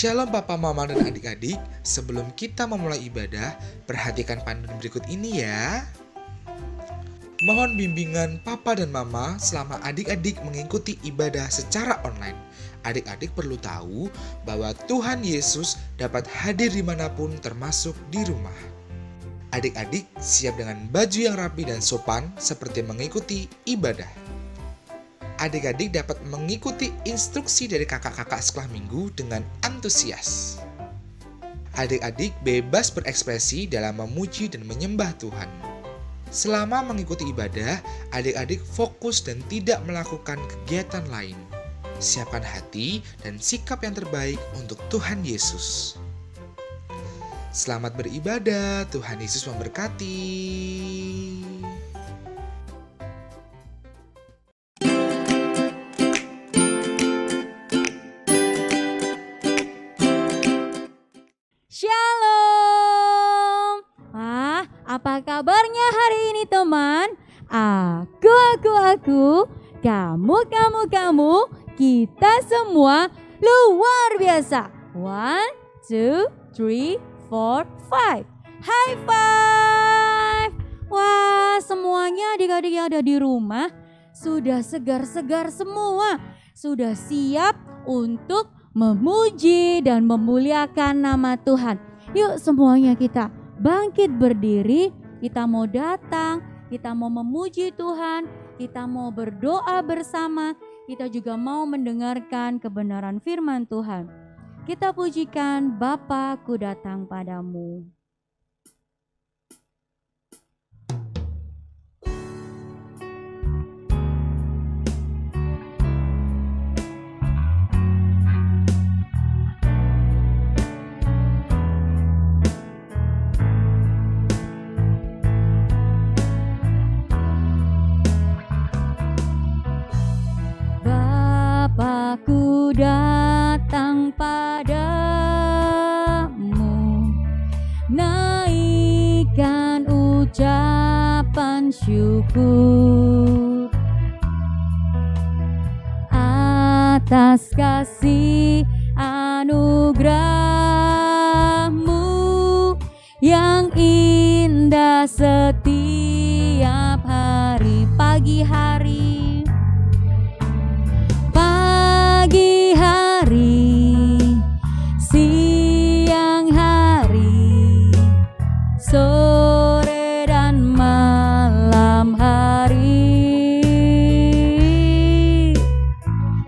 Shalom Papa, Mama, dan adik-adik. Sebelum kita memulai ibadah, perhatikan panduan berikut ini ya. Mohon bimbingan Papa dan Mama selama adik-adik mengikuti ibadah secara online. Adik-adik perlu tahu bahwa Tuhan Yesus dapat hadir dimanapun termasuk di rumah. Adik-adik siap dengan baju yang rapi dan sopan seperti mengikuti ibadah. Adik-adik dapat mengikuti instruksi dari kakak-kakak sekolah minggu dengan antusias. Adik-adik bebas berekspresi dalam memuji dan menyembah Tuhan. Selama mengikuti ibadah, adik-adik fokus dan tidak melakukan kegiatan lain. Siapkan hati dan sikap yang terbaik untuk Tuhan Yesus. Selamat beribadah, Tuhan Yesus memberkati. Shalom. Apa kabarnya hari ini teman? Aku, kamu, kita semua luar biasa. 1, 2, 3, 4, 5. High five. Wah, semuanya adik-adik yang ada di rumah sudah segar-segar semua. Sudah siap untuk memuji dan memuliakan nama Tuhan. Yuk semuanya kita bangkit berdiri. Kita mau datang, kita mau memuji Tuhan, kita mau berdoa bersama, kita juga mau mendengarkan kebenaran firman Tuhan. Kita pujikan Bapa, ku datang padamu. Aku datang padamu, naikkan ucapan syukur atas kasih anugerah-Mu yang indah setiap hari. Pagi hari, siang hari, sore dan malam hari,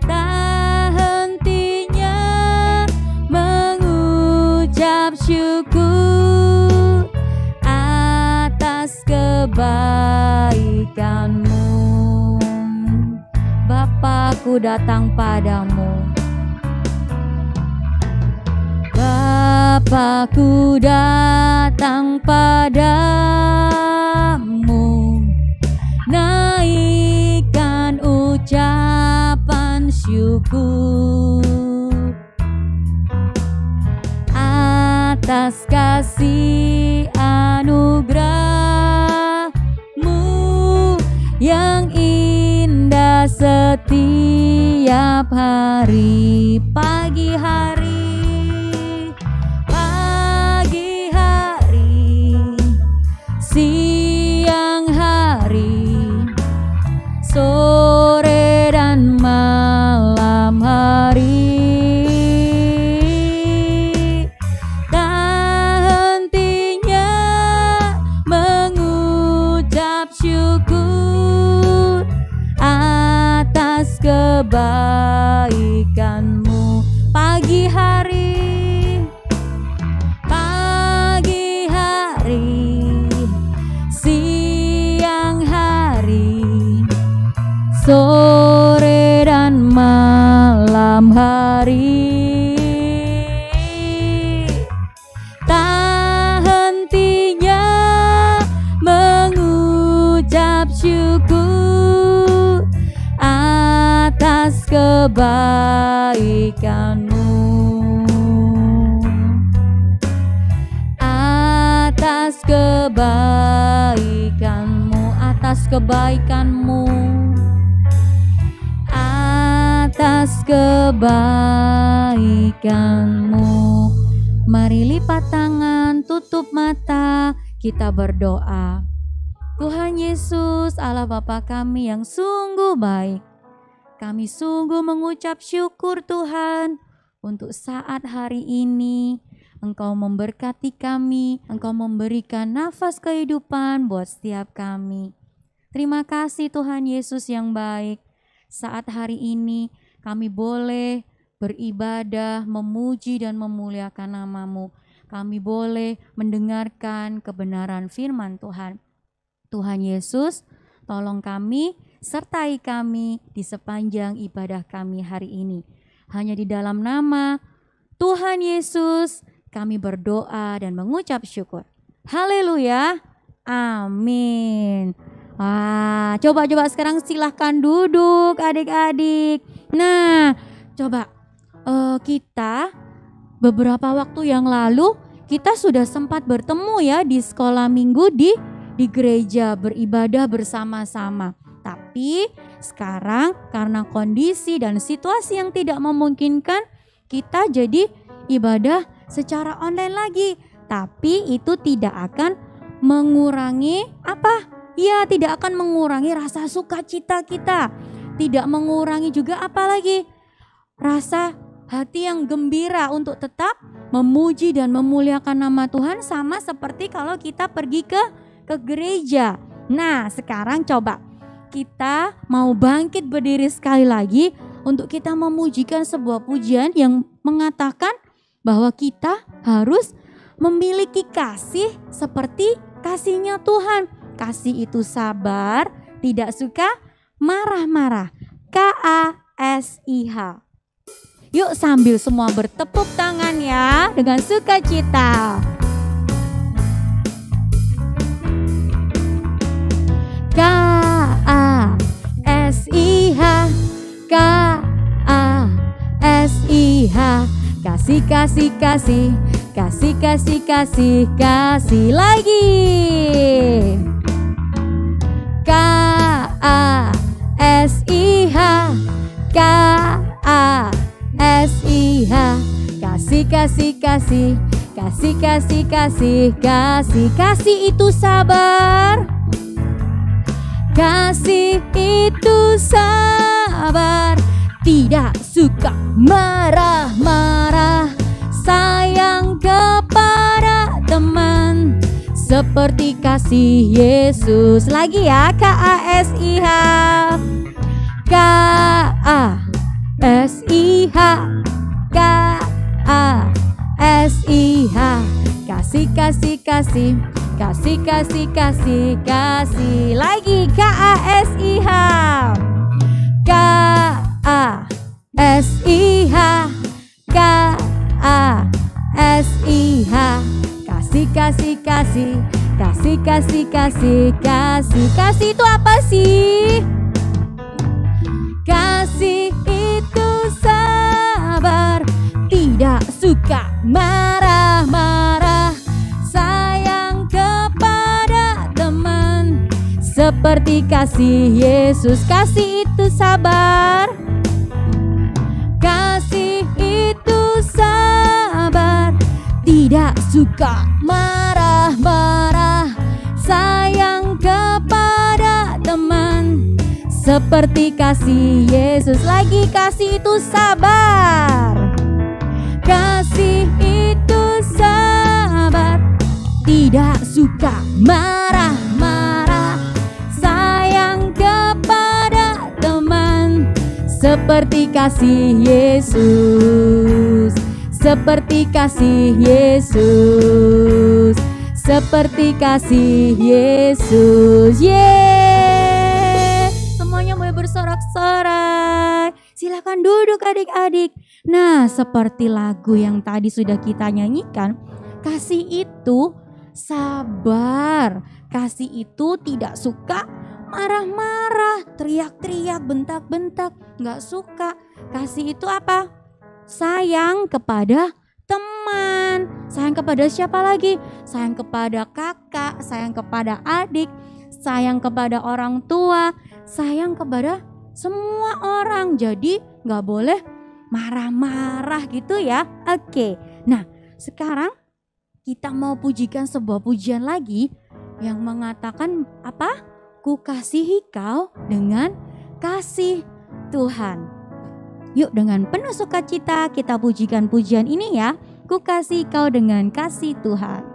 tak hentinya mengucap syukur atas kebaikan-Mu. Bapakku datang padamu. Bapakku datang padamu, naikkan ucapan syukur atas kasih anugerah-Mu yang indah setiap hari. Pagi hari, siang hari, sore dan malam hari, tak hentinya mengucap syukur atas kebaikan-Mu. Pagi hari, siang hari, sore dan malam hari, tak hentinya mengucap syukur atas kebaikan-Mu. Atas kebaikan-Mu, atas kebaikan-Mu, atas kebaikan-Mu. Mari lipat tangan, tutup mata, kita berdoa. Tuhan Yesus, Allah Bapa kami yang sungguh baik, kami sungguh mengucap syukur Tuhan untuk saat hari ini. Engkau memberkati kami, Engkau memberikan nafas kehidupan buat setiap kami. Terima kasih Tuhan Yesus yang baik. Saat hari ini kami boleh beribadah, memuji dan memuliakan nama-Mu. Kami boleh mendengarkan kebenaran firman Tuhan. Tuhan Yesus, tolong kami, sertai kami di sepanjang ibadah kami hari ini. Hanya di dalam nama Tuhan Yesus kami berdoa dan mengucap syukur. Haleluya. Amin. Wah, coba sekarang silahkan duduk adik-adik. Nah, coba kita beberapa waktu yang lalu kita sudah sempat bertemu ya di sekolah minggu di gereja, beribadah bersama-sama. Tapi sekarang karena kondisi dan situasi yang tidak memungkinkan, kita jadi ibadah secara online lagi. Tapi itu tidak akan mengurangi apa? Ya, tidak akan mengurangi rasa sukacita kita. Tidak mengurangi juga apa lagi? Rasa hati yang gembira untuk tetap memuji dan memuliakan nama Tuhan, sama seperti kalau kita pergi ke gereja. Nah, sekarang coba kita mau bangkit berdiri sekali lagi untuk kita memujikan sebuah pujian yang mengatakan bahwa kita harus memiliki kasih seperti kasihnya Tuhan. Kasih itu sabar, tidak suka marah-marah. KASIH. Yuk sambil semua bertepuk tangan ya dengan sukacita. KASIH, KASIH, kasih kasih kasih, kasih kasih kasih kasih lagi. KASIH, KASIH, kasih kasih kasih, kasih kasih kasih kasih, kasih itu sabar. Kasih itu sabar, tidak suka marah-marah, sayang kepada teman, seperti kasih Yesus. Lagi ya, KASIH, KASIH, KASIH, kasih kasih kasih, kasih kasih kasih kasih lagi. KASIH, KASIH, KASIH, kasih kasih kasih, kasih kasih kasih kasih. Kasih itu apa sih? Kasih itu sabar, tidak suka marah-marah, sayang kepada teman, seperti kasih Yesus. Kasih itu sabar, kasih itu sabar, tidak suka marah-marah, sayang kepada teman, seperti kasih Yesus. Lagi, kasih itu sabar, kasih itu sabar, tidak suka marah-marah, sayang kepada teman, seperti kasih Yesus, seperti kasih Yesus, seperti kasih Yesus. Yeay! Semuanya boleh bersorak-sorai. Silakan duduk adik-adik. Nah, seperti lagu yang tadi sudah kita nyanyikan, kasih itu sabar. Kasih itu tidak suka marah-marah, teriak-teriak, bentak-bentak, nggak suka. Kasih itu apa? Sayang kepada teman. Sayang kepada siapa lagi? Sayang kepada kakak, sayang kepada adik, sayang kepada orang tua, sayang kepada semua orang. Jadi gak boleh marah-marah gitu ya. Oke, nah sekarang kita mau pujikan sebuah pujian lagi yang mengatakan apa? Ku kasihi kau dengan kasih Tuhan. Yuk dengan penuh sukacita kita pujikan pujian ini ya. Ku kasih kau dengan kasih Tuhan.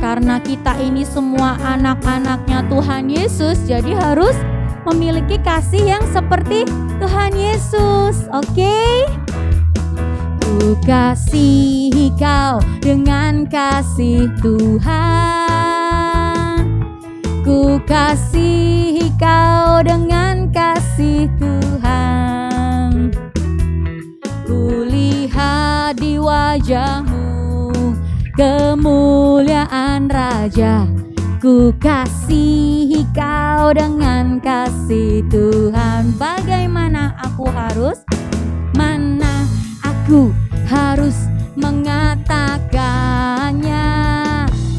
Karena kita ini semua anak-anaknya Tuhan Yesus, jadi harus memiliki kasih yang seperti Tuhan Yesus. Oke? Ku kasihi kau dengan kasih Tuhan. Ku kasihi kau dengan kasih Tuhan. Ku lihat di wajahmu kemuliaan Raja. Ku kasihi kau dengan kasih Tuhan. Bagaimana aku harus? Mana aku harus mengatakannya?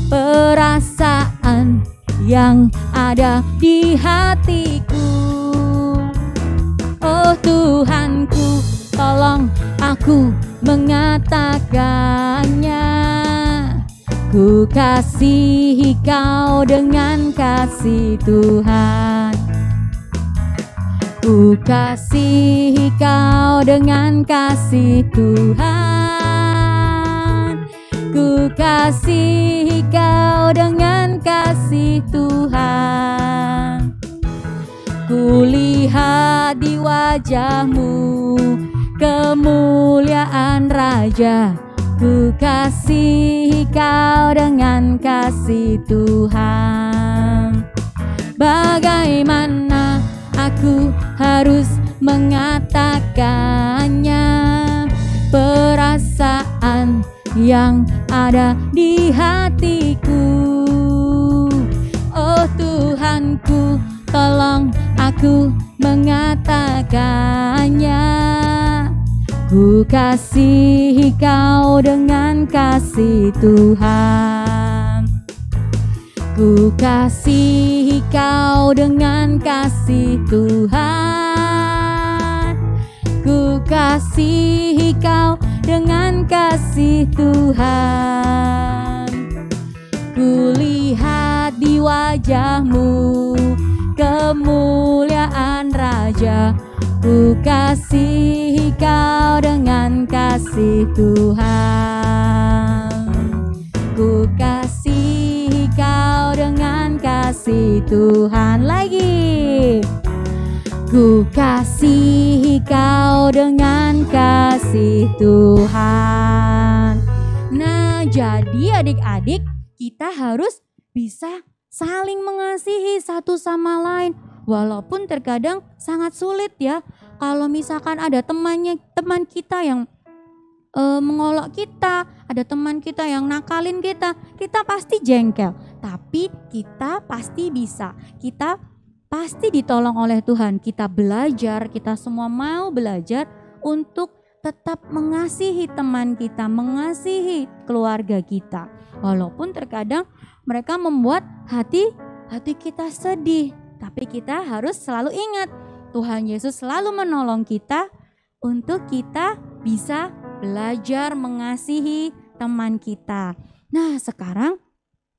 Perasaan yang ada di hatiku. Oh Tuhanku, tolong aku mengatakannya. Ku kasihi kau dengan kasih Tuhan. Ku kasihi kau dengan kasih Tuhan. Ku kasihi kau dengan kasih Tuhan. Ku lihat di wajahmu kemuliaan Raja. Ku kasihi kau dengan kasih Tuhan. Bagaimana aku harus mengatakannya? Perasaan yang ada di hatiku. Oh Tuhanku, tolong aku mengatakannya. Ku kasihi kau dengan kasih Tuhan. Ku kasihi kau dengan kasih Tuhan. Ku kasihi kau dengan kasih Tuhan. Ku lihat di wajahmu kemuliaan Raja. Ku kasihi kau dengan kasih Tuhan. Ku kasihi kau dengan kasih Tuhan. Lagi. Ku kasihi kau dengan kasih Tuhan. Nah, jadi adik-adik kita harus bisa saling mengasihi satu sama lain. Walaupun terkadang sangat sulit ya. Kalau misalkan ada teman kita yang mengolok kita, ada teman kita yang nakalin kita pasti jengkel. Tapi kita pasti bisa. Kita pasti ditolong oleh Tuhan. Kita belajar, kita semua mau belajar untuk tetap mengasihi teman kita, mengasihi keluarga kita. Walaupun terkadang mereka membuat hati kita sedih. Tapi kita harus selalu ingat, Tuhan Yesus selalu menolong kita untuk kita bisa belajar mengasihi teman kita. Nah, sekarang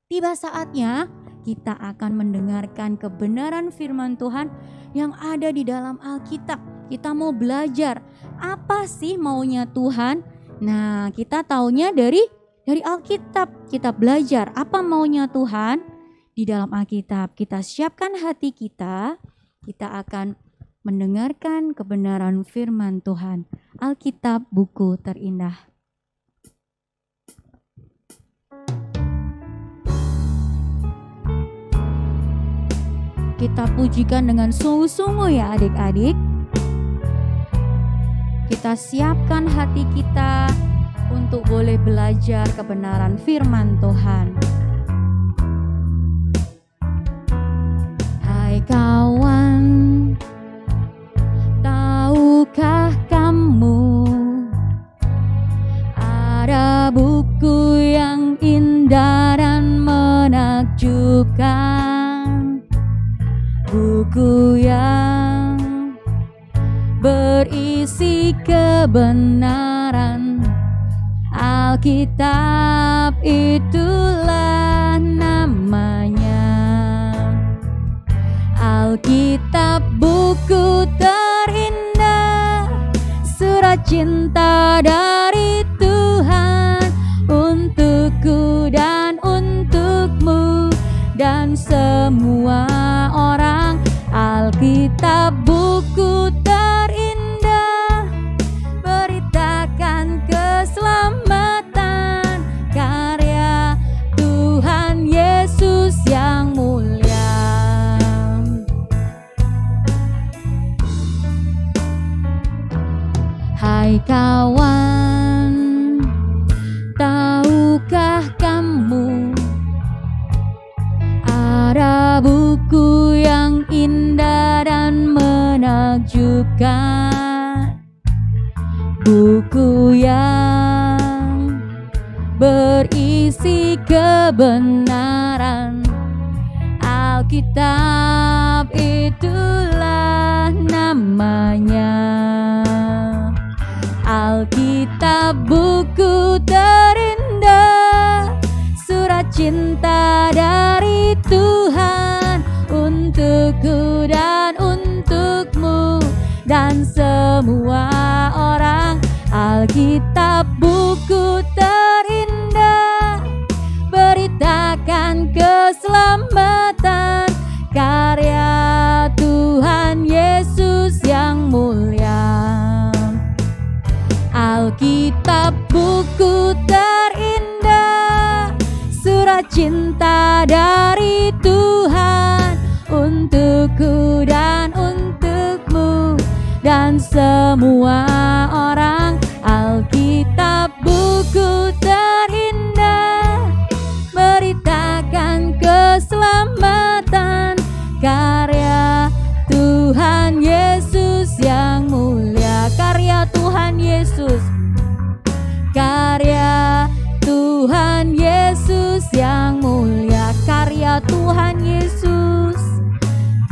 tiba saatnya kita akan mendengarkan kebenaran firman Tuhan yang ada di dalam Alkitab. Kita mau belajar apa sih maunya Tuhan. Nah, kita taunya dari Alkitab. Kita belajar apa maunya Tuhan. Di dalam Alkitab, kita siapkan hati kita akan mendengarkan kebenaran firman Tuhan. Alkitab, buku terindah. Kita pujikan dengan sungguh-sungguh ya adik-adik. Kita siapkan hati kita untuk boleh belajar kebenaran firman Tuhan. Kawan, tahukah kamu ada buku yang indah dan menakjubkan? bukan buku yang berisi kebenaran. Alkitab itulah namanya. Alkitab buku terindah, surat cinta dari Tuhan untukku dan untukmu dan semua orang. Alkitab buku terindah, beritakan keselamatan, karya Tuhan Yesus yang mulia. Hai kawan, tahukah kamu ada buku yang indah dan menakjubkan, buku yang berisi kebenaran. Alkitab itulah namanya. Alkitab buku terindah, surat cinta dari Tuhan untukku dan untukmu dan semua orang. Alkitab buku terindah, beritakan keselamatan, karya Tuhan Yesus yang mulia. Alkitab buku terindah, surat cinta dari Tuhan untukku dan untukmu dan semua orang. Alkitab buku terindah, beritakan keselamatan, karya Tuhan Yesus yang mulia. Karya Tuhan Yesus, karya Tuhan Yesus yang mulia. Karya Tuhan Yesus,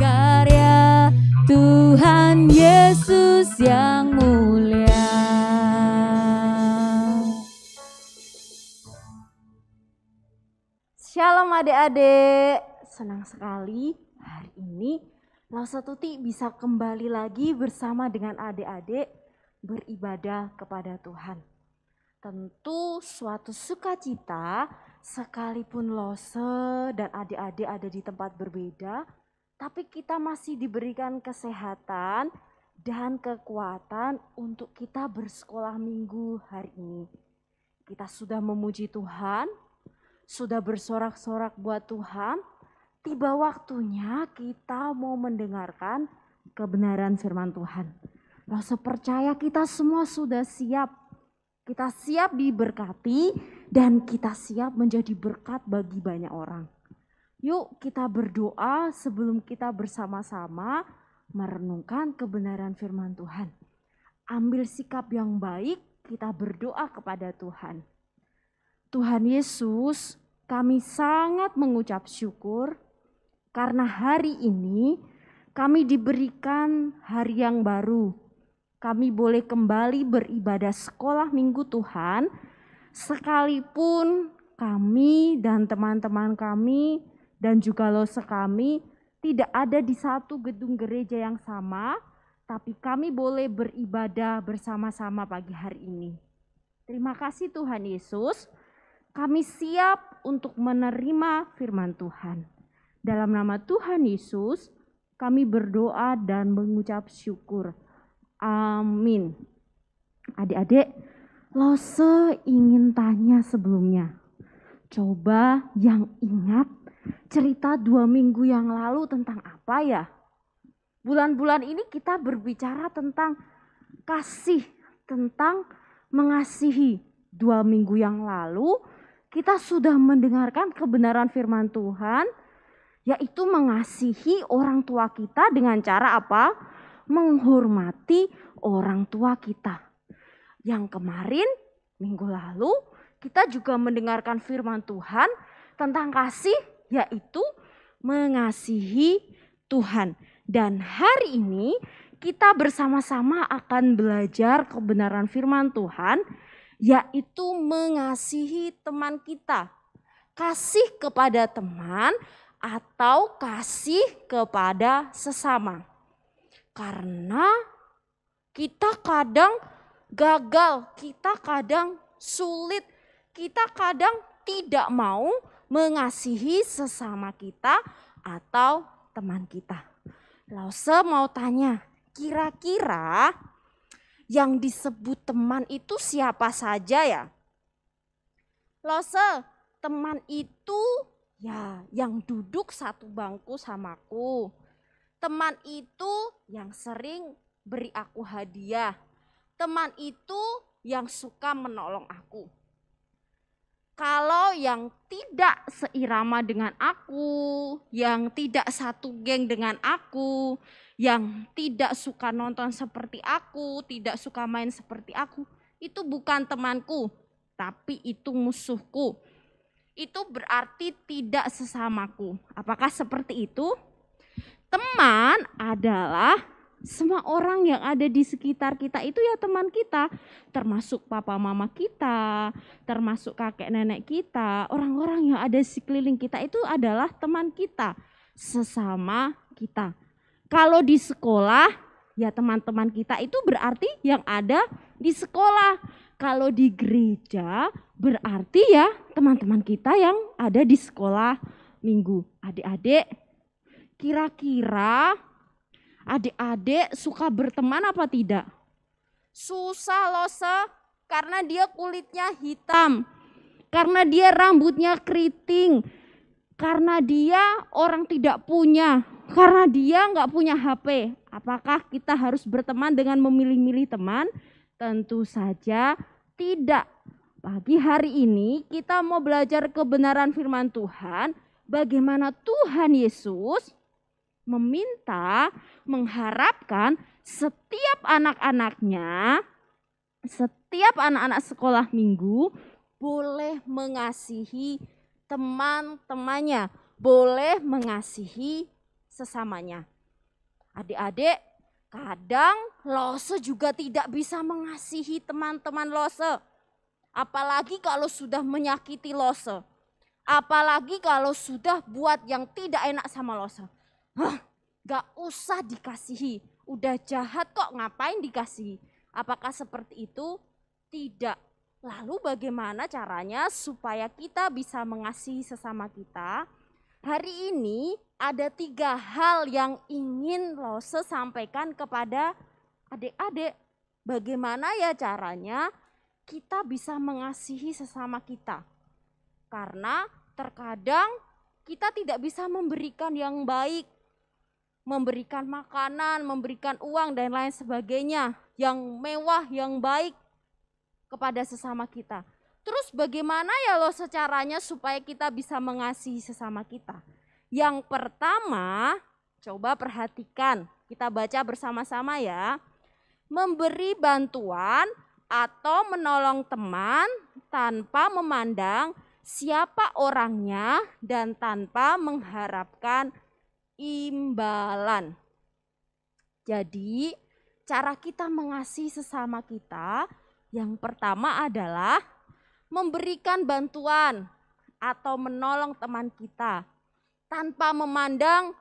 karya Tuhan Yesus yang mulia. Shalom adik-adik, senang sekali hari ini Lause Tuti bisa kembali lagi bersama dengan adik-adik beribadah kepada Tuhan. Tentu suatu sukacita sekalipun Lause dan adik-adik ada di tempat berbeda, tapi kita masih diberikan kesehatan dan kekuatan untuk kita bersekolah minggu hari ini. Kita sudah memuji Tuhan, sudah bersorak-sorak buat Tuhan. Tiba waktunya kita mau mendengarkan kebenaran firman Tuhan. Lause percaya kita semua sudah siap. Kita siap diberkati dan kita siap menjadi berkat bagi banyak orang. Yuk kita berdoa sebelum kita bersama-sama merenungkan kebenaran firman Tuhan. Ambil sikap yang baik, kita berdoa kepada Tuhan. Tuhan Yesus, kami sangat mengucap syukur karena hari ini kami diberikan hari yang baru. Kami boleh kembali beribadah sekolah minggu Tuhan, sekalipun kami dan teman-teman kami dan juga Lause kami tidak ada di satu gedung gereja yang sama, tapi kami boleh beribadah bersama-sama pagi hari ini. Terima kasih Tuhan Yesus, kami siap untuk menerima firman Tuhan. Dalam nama Tuhan Yesus, kami berdoa dan mengucap syukur. Amin. Adik-adik, Lause ingin tanya sebelumnya. Coba yang ingat cerita 2 minggu yang lalu tentang apa ya? Bulan-bulan ini kita berbicara tentang kasih, tentang mengasihi. 2 minggu yang lalu kita sudah mendengarkan kebenaran firman Tuhan, yaitu mengasihi orang tua kita dengan cara apa? Menghormati orang tua kita. Yang kemarin, minggu lalu, kita juga mendengarkan firman Tuhan tentang kasih, yaitu mengasihi Tuhan. Dan hari ini kita bersama-sama akan belajar kebenaran firman Tuhan, yaitu mengasihi teman kita. Kasih kepada teman atau kasih kepada sesama. Karena kita kadang gagal, kita kadang sulit, kita kadang tidak mau mengasihi sesama kita atau teman kita. Lause mau tanya, kira-kira yang disebut teman itu siapa saja ya? Lause, teman itu ya yang duduk satu bangku samaku. Teman itu yang sering beri aku hadiah. Teman itu yang suka menolong aku. Kalau yang tidak seirama dengan aku, yang tidak satu geng dengan aku, yang tidak suka nonton seperti aku, tidak suka main seperti aku, itu bukan temanku, tapi itu musuhku. Itu berarti tidak sesamaku. Apakah seperti itu? Teman adalah semua orang yang ada di sekitar kita itu ya teman kita, termasuk papa mama kita, termasuk kakek nenek kita, orang-orang yang ada di sekeliling kita itu adalah teman kita, sesama kita. Kalau di sekolah, ya teman-teman kita itu berarti yang ada di sekolah. Kalau di gereja, berarti ya teman-teman kita yang ada di sekolah minggu. Adik-adik, kira-kira adik-adik suka berteman apa tidak? Susah loh karena dia kulitnya hitam, karena dia rambutnya keriting, karena dia orang tidak punya, karena dia nggak punya HP. Apakah kita harus berteman dengan memilih-milih teman? Tentu saja tidak. Pagi hari ini kita mau belajar kebenaran firman Tuhan, bagaimana Tuhan Yesus meminta, mengharapkan setiap anak-anaknya, setiap anak-anak sekolah minggu boleh mengasihi teman-temannya, boleh mengasihi sesamanya. Adik-adik, kadang Lose juga tidak bisa mengasihi teman-teman Lose. Apalagi kalau sudah menyakiti Lose. Apalagi kalau sudah buat yang tidak enak sama Lose. Gak usah dikasihi, udah jahat kok ngapain dikasihi. Apakah seperti itu? Tidak. Lalu bagaimana caranya supaya kita bisa mengasihi sesama kita? Hari ini ada 3 hal yang ingin Lose sampaikan kepada adik-adik. Bagaimana ya caranya kita bisa mengasihi sesama kita? Karena terkadang kita tidak bisa memberikan yang baik, memberikan makanan, memberikan uang dan lain sebagainya yang mewah, yang baik kepada sesama kita. Terus bagaimana ya caranya supaya kita bisa mengasihi sesama kita? Yang pertama, coba perhatikan, kita baca bersama-sama ya. Memberi bantuan atau menolong teman tanpa memandang siapa orangnya dan tanpa mengharapkan imbalan. Jadi cara kita mengasihi sesama kita yang pertama adalah memberikan bantuan atau menolong teman kita tanpa memandang,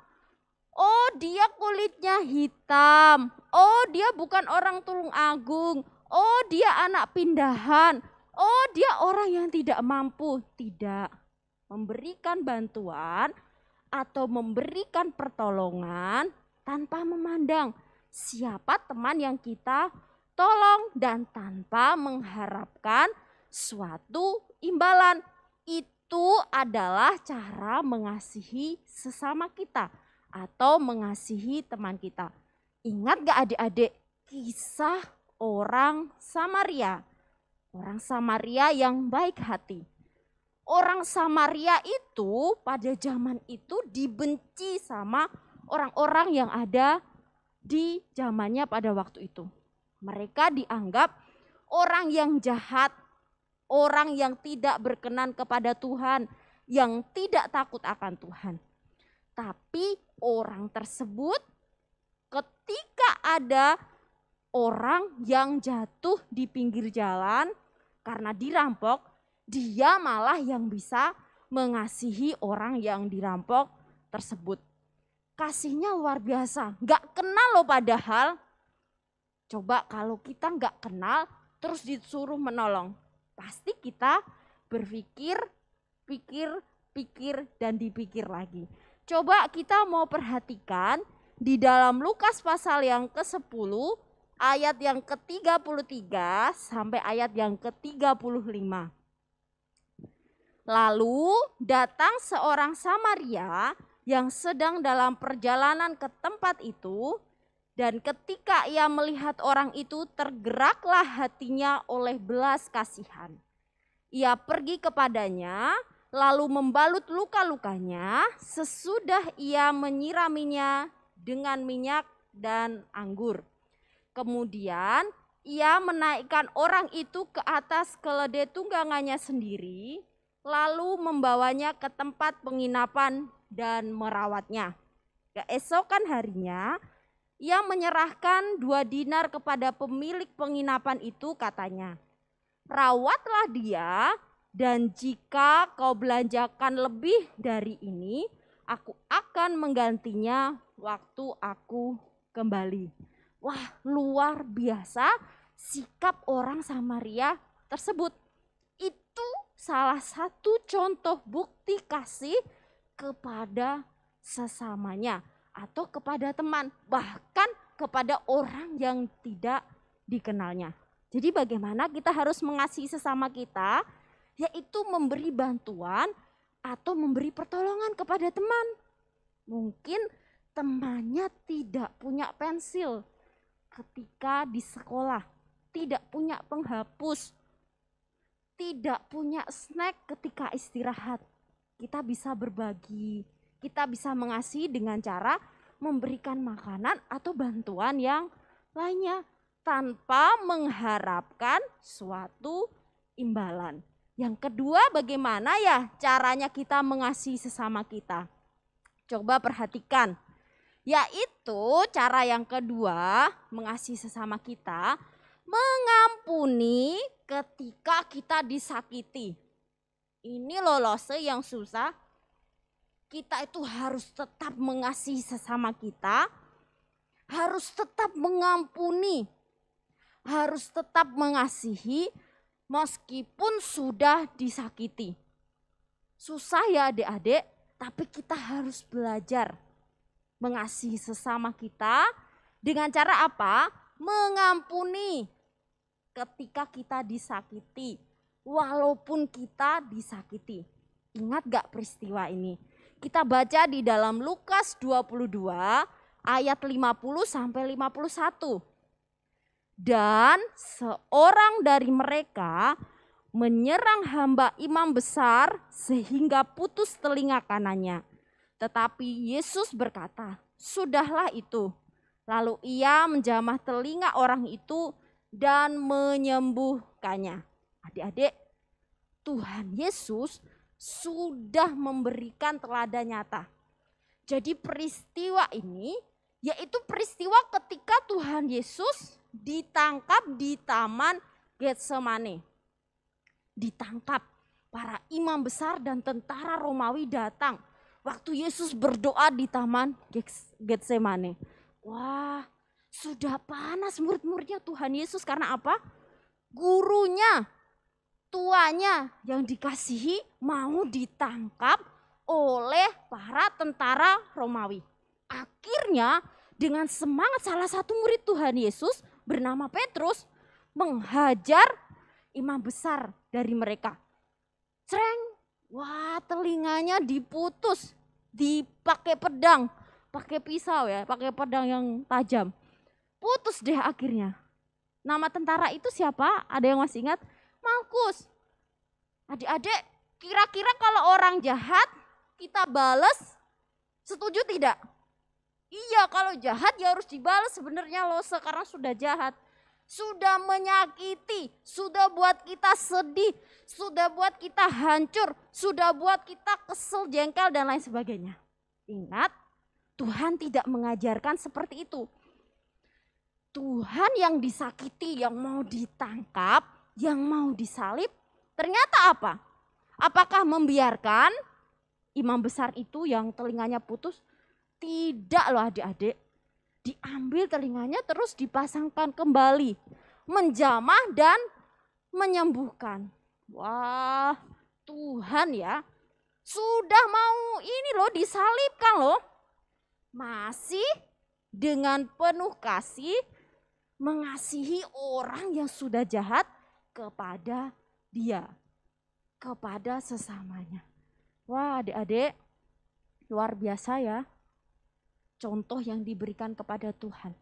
oh dia kulitnya hitam, oh dia bukan orang Tulung Agung, oh dia anak pindahan, oh dia orang yang tidak mampu. Tidak, memberikan bantuan atau memberikan pertolongan tanpa memandang siapa teman yang kita tolong dan tanpa mengharapkan suatu imbalan. Itu adalah cara mengasihi sesama kita atau mengasihi teman kita. Ingat gak adik-adik kisah orang Samaria? Orang Samaria yang baik hati. Orang Samaria itu pada zaman itu dibenci sama orang-orang yang ada di zamannya pada waktu itu. Mereka dianggap orang yang jahat, orang yang tidak berkenan kepada Tuhan, yang tidak takut akan Tuhan. Tapi orang tersebut ketika ada orang yang jatuh di pinggir jalan karena dirampok, dia malah yang bisa mengasihi orang yang dirampok tersebut. Kasihnya luar biasa, gak kenal loh padahal. Coba kalau kita gak kenal terus disuruh menolong, pasti kita berpikir, pikir dan dipikir lagi. Coba kita mau perhatikan di dalam Lukas pasal yang ke-10 ayat yang ke-33 sampai ayat yang ke-35. Lalu datang seorang Samaria yang sedang dalam perjalanan ke tempat itu, dan ketika ia melihat orang itu tergeraklah hatinya oleh belas kasihan. Ia pergi kepadanya lalu membalut luka-lukanya, sesudah ia menyiraminya dengan minyak dan anggur. Kemudian ia menaikkan orang itu ke atas keledai tunggangannya sendiri, lalu membawanya ke tempat penginapan dan merawatnya. Keesokan harinya ia menyerahkan 2 dinar kepada pemilik penginapan itu, katanya, "Rawatlah dia, dan jika kau belanjakan lebih dari ini, aku akan menggantinya waktu aku kembali." Wah, luar biasa sikap orang Samaria tersebut. Itu salah satu contoh bukti kasih kepada sesamanya atau kepada teman, bahkan kepada orang yang tidak dikenalnya. Jadi bagaimana kita harus mengasihi sesama kita? Yaitu memberi bantuan atau memberi pertolongan kepada teman. Mungkin temannya tidak punya pensil ketika di sekolah, tidak punya penghapus, tidak punya snack ketika istirahat. Kita bisa berbagi, kita bisa mengasihi dengan cara memberikan makanan atau bantuan yang lainnya tanpa mengharapkan suatu imbalan. Yang kedua, bagaimana ya caranya kita mengasihi sesama kita? Coba perhatikan. Yaitu cara yang kedua, mengasihi sesama kita, mengampuni ketika kita disakiti. Ini loh yang susah. Kita itu harus tetap mengasihi sesama kita, harus tetap mengampuni, harus tetap mengasihi meskipun sudah disakiti. Susah ya adik-adik, tapi kita harus belajar mengasihi sesama kita dengan cara apa? Mengampuni ketika kita disakiti, walaupun kita disakiti. Ingat gak peristiwa ini? Kita baca di dalam Lukas 22 ayat 50 sampai 51. Dan seorang dari mereka menyerang hamba imam besar sehingga putus telinga kanannya. Tetapi Yesus berkata, "Sudahlah itu." Lalu ia menjamah telinga orang itu dan menyembuhkannya. Adik-adik, Tuhan Yesus sudah memberikan teladan nyata. Jadi peristiwa ini yaitu peristiwa ketika Tuhan Yesus ditangkap di Taman Getsemane. Ditangkap, para imam besar dan tentara Romawi datang waktu Yesus berdoa di Taman Getsemane. Wah, sudah panas murid-muridnya Tuhan Yesus karena apa? Gurunya, tuanya yang dikasihi mau ditangkap oleh para tentara Romawi. Akhirnya dengan semangat salah satu murid Tuhan Yesus bernama Petrus menghajar imam besar dari mereka. Cereng, wah telinganya diputus, dipakai pedang, pakai pisau ya, pakai pedang yang tajam. Putus deh akhirnya. Nama tentara itu siapa? Ada yang masih ingat? Malkus. Adik-adik, kira-kira kalau orang jahat kita balas, setuju tidak? Iya, kalau jahat ya harus dibalas sebenarnya loh, sekarang sudah jahat. Sudah menyakiti, sudah buat kita sedih, sudah buat kita hancur, sudah buat kita kesel, jengkel dan lain sebagainya. Ingat, Tuhan tidak mengajarkan seperti itu. Tuhan yang disakiti, yang mau ditangkap, yang mau disalib, ternyata apa? Apakah membiarkan imam besar itu yang telinganya putus? Tidak loh adik-adik. Diambil telinganya terus dipasangkan kembali. Menjamah dan menyembuhkan. Wah, Tuhan ya. Sudah mau ini loh disalibkan loh. Masih dengan penuh kasih mengasihi orang yang sudah jahat kepada dia, kepada sesamanya. Wah adik-adik, luar biasa ya contoh yang diberikan kepada Tuhan.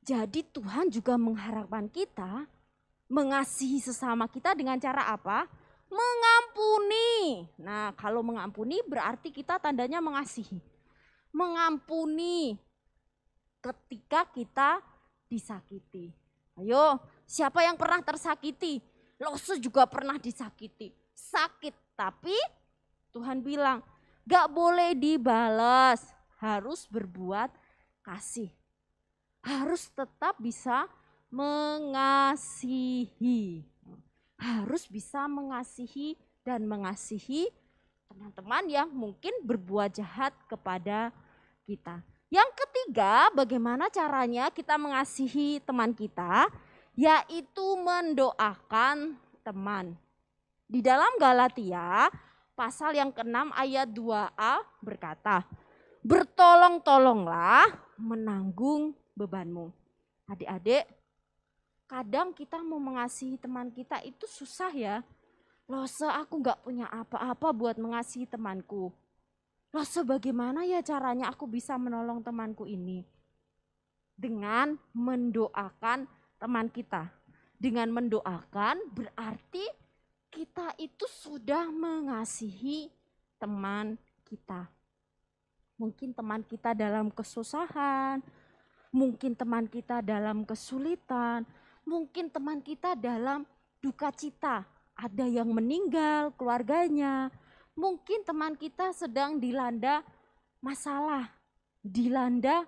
Jadi Tuhan juga mengharapkan kita mengasihi sesama kita dengan cara apa? Mengampuni. Nah kalau mengampuni berarti kita tandanya mengasihi. Mengampuni ketika kita disakiti. Ayo, siapa yang pernah tersakiti? Lose juga pernah disakiti. Sakit, tapi Tuhan bilang gak boleh dibalas. Harus berbuat kasih. Harus tetap bisa mengasihi. Harus bisa mengasihi dan mengasihi teman-teman yang mungkin berbuat jahat kepada kita. Yang ketiga, bagaimana caranya kita mengasihi teman kita, yaitu mendoakan teman. Di dalam Galatia, pasal yang ke-6 ayat 2a berkata, bertolong-tolonglah menanggung bebanmu. Adik-adik, kadang kita mau mengasihi teman kita itu susah ya. Lose aku gak punya apa-apa buat mengasihi temanku. Loh sebagaimana ya caranya aku bisa menolong temanku ini? Dengan mendoakan teman kita. Dengan mendoakan berarti kita itu sudah mengasihi teman kita. Mungkin teman kita dalam kesusahan, mungkin teman kita dalam kesulitan, mungkin teman kita dalam duka cita. Ada yang meninggal keluarganya, mungkin teman kita sedang dilanda masalah, dilanda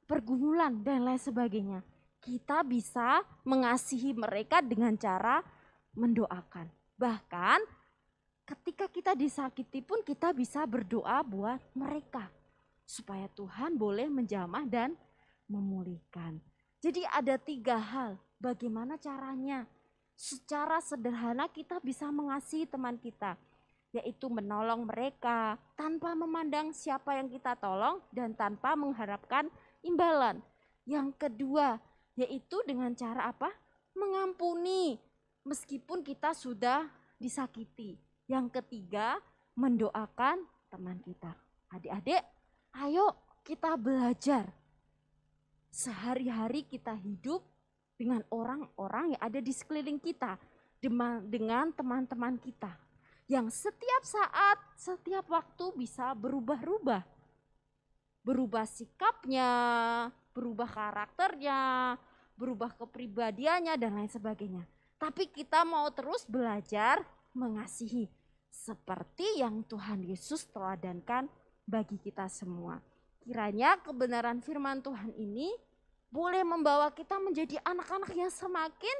pergumulan dan lain sebagainya. Kita bisa mengasihi mereka dengan cara mendoakan. Bahkan ketika kita disakiti pun kita bisa berdoa buat mereka. Supaya Tuhan boleh menjamah dan memulihkan. Jadi ada 3 hal bagaimana caranya. Secara sederhana kita bisa mengasihi teman kita. Yaitu menolong mereka tanpa memandang siapa yang kita tolong dan tanpa mengharapkan imbalan. Yang kedua yaitu dengan cara apa? Mengampuni meskipun kita sudah disakiti. Yang ketiga mendoakan teman kita. Adik-adik, ayo kita belajar. Sehari-hari kita hidup dengan orang-orang yang ada di sekeliling kita. Dengan teman-teman kita. Yang setiap saat, setiap waktu bisa berubah-ubah. Berubah sikapnya, berubah karakternya, berubah kepribadiannya dan lain sebagainya. Tapi kita mau terus belajar mengasihi. Seperti yang Tuhan Yesus teladankan bagi kita semua. Kiranya kebenaran firman Tuhan ini boleh membawa kita menjadi anak-anak yang semakin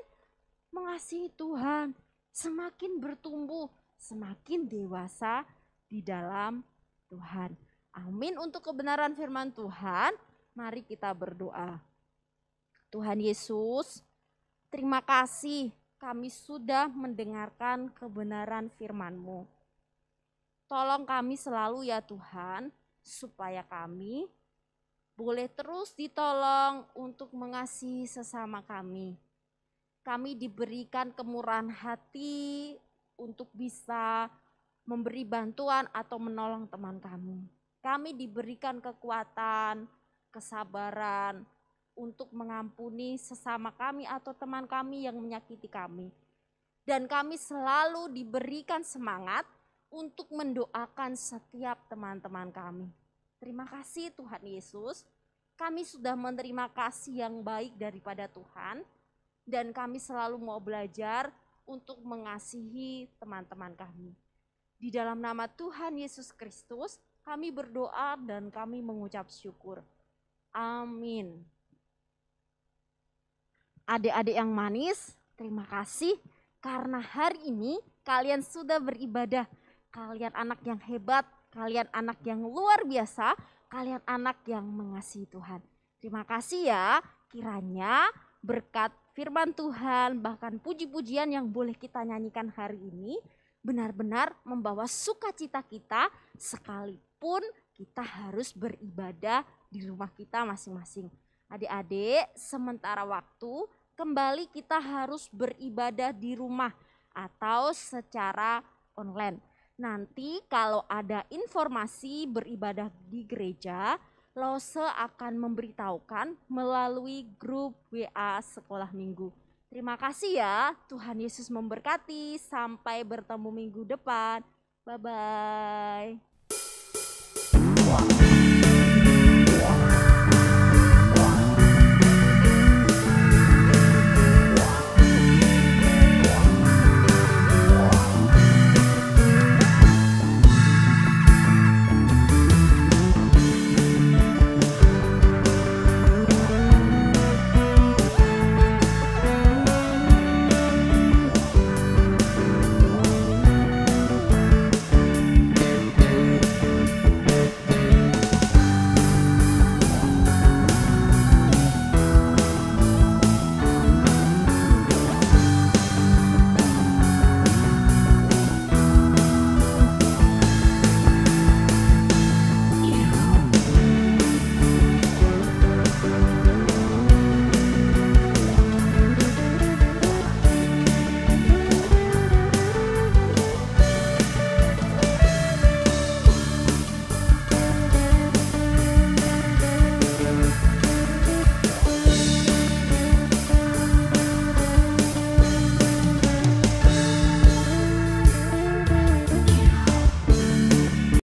mengasihi Tuhan, semakin bertumbuh, semakin dewasa di dalam Tuhan. Amin untuk kebenaran firman Tuhan. Mari kita berdoa. Tuhan Yesus, terima kasih kami sudah mendengarkan kebenaran firman-Mu. Tolong kami selalu ya Tuhan, supaya kami boleh terus ditolong untuk mengasihi sesama kami. Kami diberikan kemurahan hati untuk bisa memberi bantuan atau menolong teman kami. Kami diberikan kekuatan, kesabaran untuk mengampuni sesama kami atau teman kami yang menyakiti kami. Dan kami selalu diberikan semangat untuk mendoakan setiap teman-teman kami. Terima kasih Tuhan Yesus, kami sudah menerima kasih yang baik daripada Tuhan dan kami selalu mau belajar untuk mengasihi teman-teman kami. Di dalam nama Tuhan Yesus Kristus, Kami berdoa dan kami mengucap syukur. Amin. Adik-adik yang manis, terima kasih karena hari ini kalian sudah beribadah. Kalian anak yang hebat, kalian anak yang luar biasa, kalian anak yang mengasihi Tuhan. Terima kasih ya, kiranya berkat firman Tuhan bahkan puji-pujian yang boleh kita nyanyikan hari ini benar-benar membawa sukacita kita sekalipun kita harus beribadah di rumah kita masing-masing. Adik-adik, sementara waktu kembali kita harus beribadah di rumah atau secara online. Nanti kalau ada informasi beribadah di gereja, Lose akan memberitahukan melalui grup WA Sekolah Minggu. Terima kasih ya, Tuhan Yesus memberkati. Sampai bertemu minggu depan. Bye-bye.